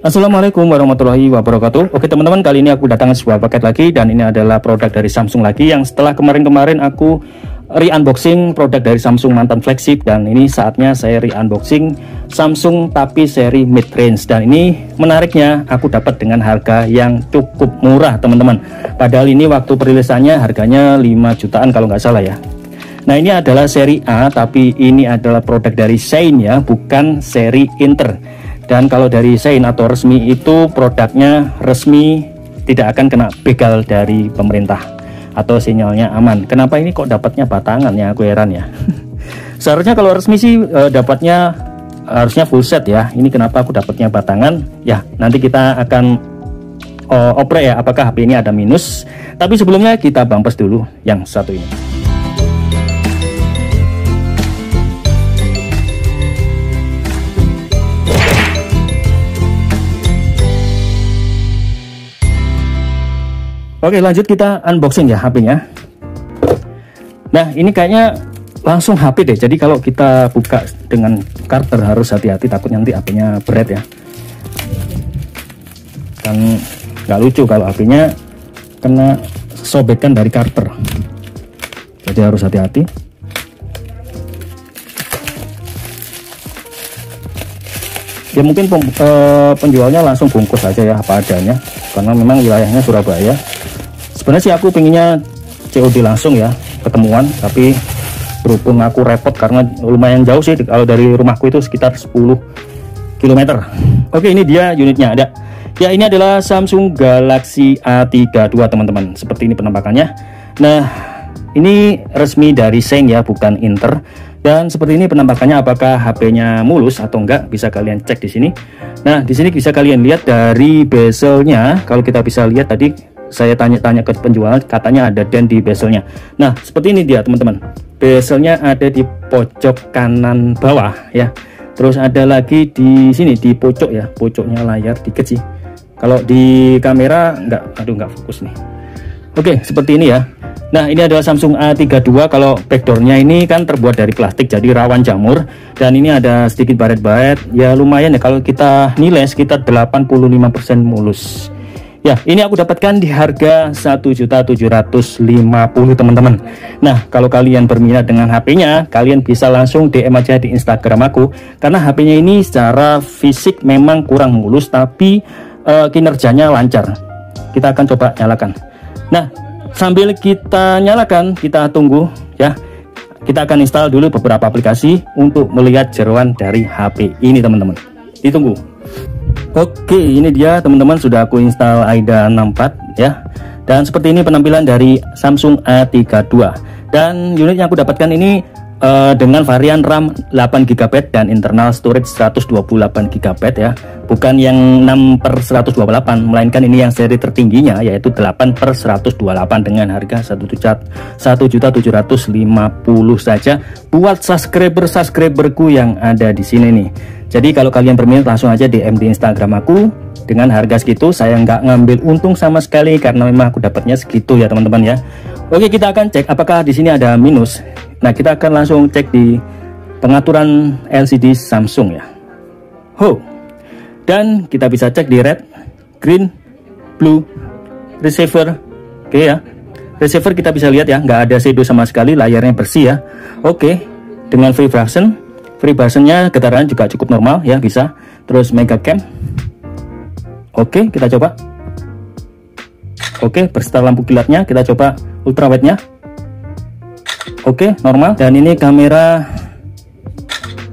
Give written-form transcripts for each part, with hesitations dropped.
Assalamualaikum warahmatullahi wabarakatuh. Oke teman-teman, kali ini aku datang sebuah paket lagi, dan ini adalah produk dari Samsung lagi, yang setelah kemarin-kemarin aku re-unboxing produk dari Samsung mantan flagship, dan ini saatnya saya re-unboxing Samsung tapi seri mid range. Dan ini menariknya, aku dapat dengan harga yang cukup murah teman-teman, padahal ini waktu perilisannya harganya 5 jutaan kalau nggak salah ya. Nah, ini adalah seri A, tapi ini adalah produk dari Shein ya, bukan seri Inter. Dan kalau dari Shein atau resmi itu produknya resmi, tidak akan kena begal dari pemerintah atau sinyalnya aman. Kenapa ini kok dapatnya batangan ya, aku heran ya. Seharusnya kalau resmi sih dapatnya harusnya full set ya. Ini kenapa aku dapatnya batangan ya, nanti kita akan oprek ya apakah HP ini ada minus. Tapi sebelumnya kita bumpers dulu yang satu ini. Oke, lanjut kita unboxing ya HP-nya. Nah, ini kayaknya langsung HP deh. Jadi kalau kita buka dengan karter harus hati-hati, takut nanti HP-nya berat ya. Kan nggak lucu kalau HP-nya kena sobekan dari karter. Jadi harus hati-hati. Ya mungkin penjualnya langsung bungkus aja ya apa adanya, karena memang wilayahnya Surabaya. Sebenarnya sih aku pengennya COD langsung ya, ketemuan, tapi berhubung aku repot karena lumayan jauh sih, kalau dari rumahku itu sekitar 10 km. Oke, ini dia unitnya ada. Ya, ini adalah Samsung Galaxy A32 teman-teman. Seperti ini penampakannya. Nah, ini resmi dari Shein ya, bukan Inter. Dan seperti ini penampakannya, apakah HP-nya mulus atau enggak bisa kalian cek di sini. Nah, di sini bisa kalian lihat dari bezelnya. Kalau kita bisa lihat tadi saya tanya-tanya ke penjual, katanya ada dent di bezelnya. Nah, seperti ini dia teman-teman. Bezelnya ada di pojok kanan bawah ya. Terus ada lagi di sini di pojok ya, pojoknya layar dikit sih. Kalau di kamera nggak fokus nih. Oke, seperti ini ya. Nah, ini adalah Samsung A32. Kalau backdoornya ini kan terbuat dari plastik, jadi rawan jamur. Dan ini ada sedikit baret-baret. Ya lumayan ya, kalau kita nilai sekitar 85% mulus. Ya, ini aku dapatkan di harga 1.750.000 teman-teman. Nah, kalau kalian berminat dengan HP-nya, kalian bisa langsung DM aja di Instagram aku. Karena HP-nya ini secara fisik memang kurang mulus, tapi kinerjanya lancar. Kita akan coba nyalakan. Nah, sambil kita nyalakan, kita tunggu ya. Kita akan install dulu beberapa aplikasi untuk melihat jeroan dari HP ini teman-teman. Ditunggu. Oke, ini dia teman-teman, sudah aku install AIDA 64 ya. Dan seperti ini penampilan dari Samsung A32. Dan unit yang aku dapatkan ini dengan varian RAM 8GB dan internal storage 128GB ya. Bukan yang 6/128, melainkan ini yang seri tertingginya, yaitu 8/128 dengan harga 1.750.000 saja buat subscriberku yang ada di sini nih. Jadi kalau kalian berminat langsung aja DM di Instagram aku. Dengan harga segitu saya nggak ngambil untung sama sekali, karena memang aku dapatnya segitu ya teman-teman ya. Oke, kita akan cek apakah di sini ada minus. Nah, kita akan langsung cek di pengaturan LCD Samsung ya. Dan kita bisa cek di red, green, blue, receiver. Oke ya, receiver kita bisa lihat ya, nggak ada shadow sama sekali, layarnya bersih ya. Oke, dengan free versionnya getaran juga cukup normal ya, bisa. Terus mega cam. Oke, kita coba. Oke, berserta lampu kilatnya. Kita coba ultrawide-nya. Oke, normal. Dan ini kamera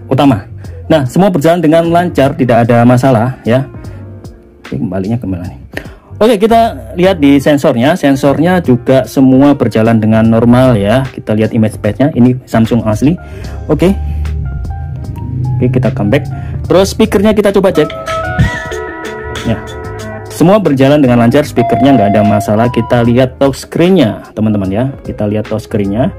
utama. Nah, semua berjalan dengan lancar, tidak ada masalah ya. Oke, kembalinya kemana nih? Oke, kita lihat di sensornya. Sensornya juga semua berjalan dengan normal ya. Kita lihat image pad-nya. Ini Samsung asli. Oke, kita comeback. Terus speakernya kita coba cek. Ya, semua berjalan dengan lancar. Speakernya nggak ada masalah. Kita lihat touchscreen-nya teman-teman ya. Kita lihat touchscreen-nya.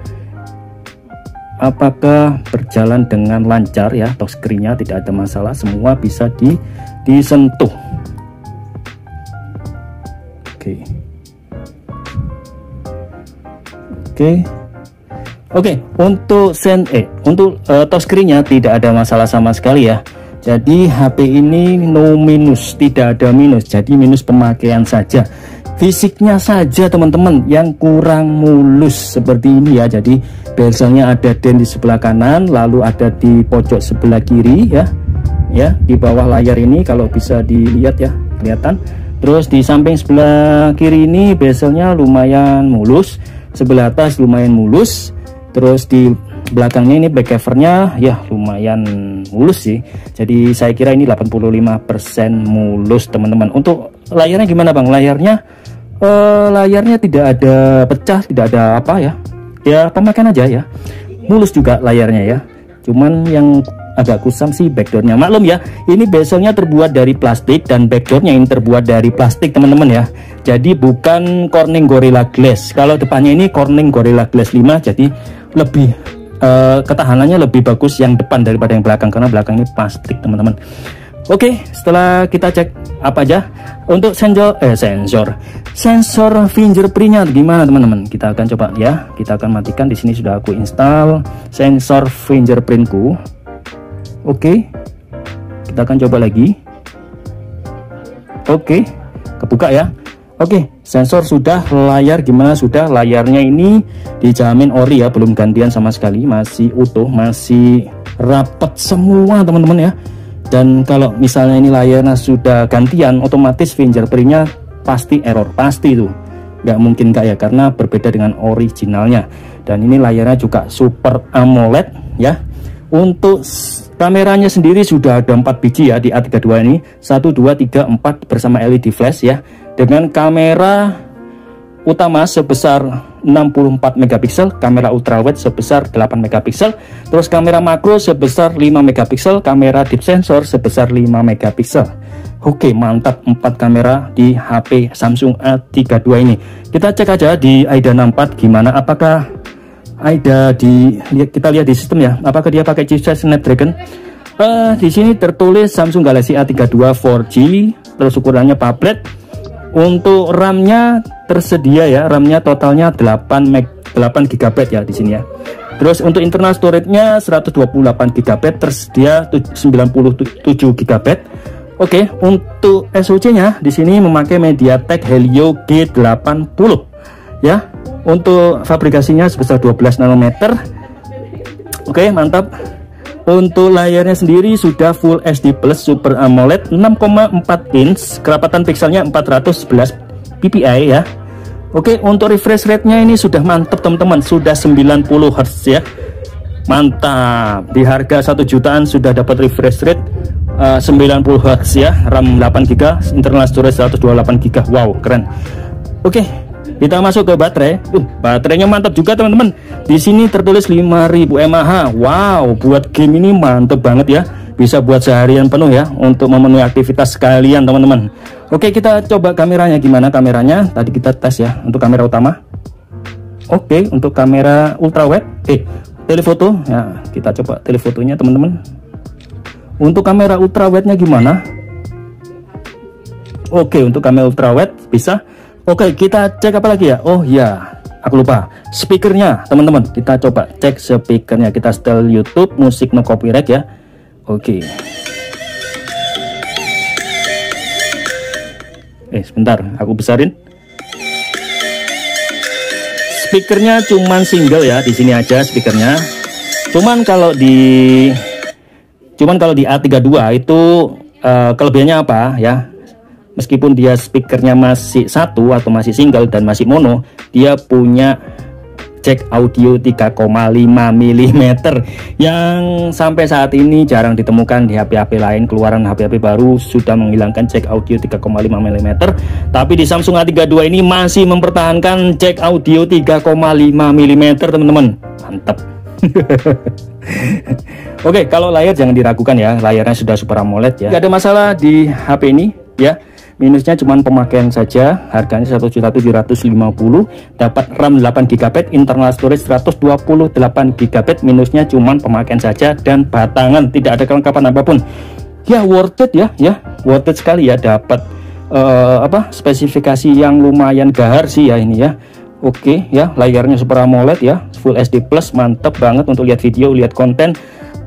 Apakah berjalan dengan lancar ya, touchscreen-nya tidak ada masalah, semua bisa disentuh. Oke, untuk touchscreen-nya tidak ada masalah sama sekali ya. Jadi HP ini no minus, tidak ada minus, jadi minus pemakaian saja. Fisiknya saja teman-teman yang kurang mulus seperti ini ya. Jadi bezelnya ada den di sebelah kanan, lalu ada di pojok sebelah kiri ya. Ya, di bawah layar ini kalau bisa dilihat ya, kelihatan. Terus di samping sebelah kiri ini bezelnya lumayan mulus, sebelah atas lumayan mulus. Terus di belakangnya ini back covernya ya lumayan mulus sih. Jadi saya kira ini 85% mulus teman-teman. Untuk layarnya gimana Bang? Layarnya tidak ada pecah, tidak ada apa ya. Ya pemakaian aja ya. Mulus juga layarnya ya. Cuman yang agak kusam sih backdoornya. Maklum ya, ini bezelnya terbuat dari plastik dan backdoornya ini terbuat dari plastik teman-teman ya. Jadi bukan Corning Gorilla Glass. Kalau depannya ini Corning Gorilla Glass 5, jadi lebih ketahanannya lebih bagus yang depan daripada yang belakang, karena belakang ini plastik teman-teman. Oke, setelah kita cek apa aja untuk sensor fingerprintnya gimana teman-teman, kita akan coba ya. Kita akan matikan. Di sini sudah aku install sensor fingerprintku. Oke, kita akan coba lagi. Oke, kebuka ya. Oke, sensor sudah. Layar gimana? Sudah. Layarnya ini dijamin ori ya, belum gantian sama sekali, masih utuh, masih rapat semua teman-teman ya. Dan kalau misalnya ini layarnya sudah gantian, otomatis fingerprintnya pasti error, pasti itu nggak mungkin nggak ya, karena berbeda dengan originalnya. Dan ini layarnya juga Super AMOLED ya. Untuk kameranya sendiri sudah ada 4 biji ya di A32 ini, 1, 2, 3, 4 bersama LED flash ya, dengan kamera utama sebesar 64 megapiksel, kamera ultrawide sebesar 8 megapiksel, terus kamera makro sebesar 5 megapiksel, kamera deep sensor sebesar 5 megapiksel. Oke, mantap, 4 kamera di HP Samsung A32 ini. Kita cek aja di AIDA 64 gimana, apakah AIDA kita lihat di sistem ya, apakah dia pakai chipset Snapdragon. Di sini tertulis Samsung Galaxy A32 4G, terus ukurannya phablet. Untuk RAM-nya tersedia ya, RAM-nya totalnya 8 GB ya di sini ya. Terus untuk internal storage-nya 128 GB, tersedia 97 GB. Oke, untuk SoC-nya di sini memakai MediaTek Helio G80 ya. Untuk fabrikasinya sebesar 12 nanometer. Oke, mantap. Untuk layarnya sendiri sudah Full HD Plus Super AMOLED 6,4 inch, kerapatan pixelnya 411 ppi ya. Oke, untuk refresh rate-nya ini sudah mantap teman-teman, sudah 90 Hz ya. Mantap, di harga 1 jutaan sudah dapat refresh rate 90 Hz ya. RAM 8 GB, internal storage 128 GB. Wow, keren. Oke, kita masuk ke baterai. Baterainya mantap juga teman-teman. Di sini tertulis 5000 mAh. Wow, buat game ini mantap banget ya. Bisa buat seharian penuh ya, untuk memenuhi aktivitas sekalian teman-teman. Oke, kita coba kameranya gimana. Kameranya tadi kita tes ya, untuk kamera utama. Oke, untuk kamera ultrawide, telefoto ya, kita coba telefotonya teman-teman. Untuk kamera ultrawide-nya gimana? Oke, untuk kamera ultrawide bisa. Oke, kita cek apa lagi ya? Oh ya, aku lupa. Speakernya teman-teman, kita coba cek speakernya. Kita setel YouTube, musik no copyright ya. Oke. Sebentar, aku besarin. Speakernya cuman single ya, di sini aja speakernya. Cuman kalau di A32 itu kelebihannya apa ya? Meskipun dia speakernya masih satu atau masih single dan masih mono, dia punya jack audio 3,5 mm yang sampai saat ini jarang ditemukan di HP-HP lain. Keluaran HP-HP baru sudah menghilangkan jack audio 3,5 mm, tapi di Samsung A32 ini masih mempertahankan jack audio 3,5 mm teman-teman. Mantap. Oke, kalau layar jangan diragukan ya, layarnya sudah Super AMOLED ya. Gak ada masalah di HP ini ya. Minusnya cuma pemakaian saja, harganya 1.750.000, dapat RAM 8 GB, internal storage 128 GB. Minusnya cuma pemakaian saja dan batangan, tidak ada kelengkapan apapun. Ya worth it ya, worth it sekali ya, dapat spesifikasi yang lumayan gahar sih ya ini ya. Oke ya, layarnya Super AMOLED ya, Full HD Plus, mantep banget untuk lihat video, lihat konten.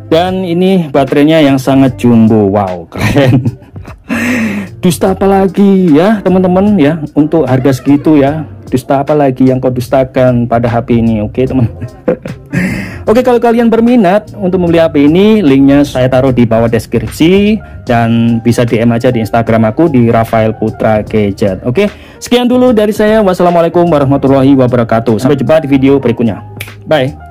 Dan ini baterainya yang sangat jumbo. Wow, keren. Dusta apa lagi ya teman-teman ya, untuk harga segitu ya. Dusta apa lagi yang kau dustakan pada HP ini? Oke teman. Oke, kalau kalian berminat untuk membeli HP ini, linknya saya taruh di bawah deskripsi, dan bisa DM aja di Instagram aku di Rafael Putra Gadget. Oke, sekian dulu dari saya. Wassalamualaikum warahmatullahi wabarakatuh. Sampai jumpa di video berikutnya. Bye.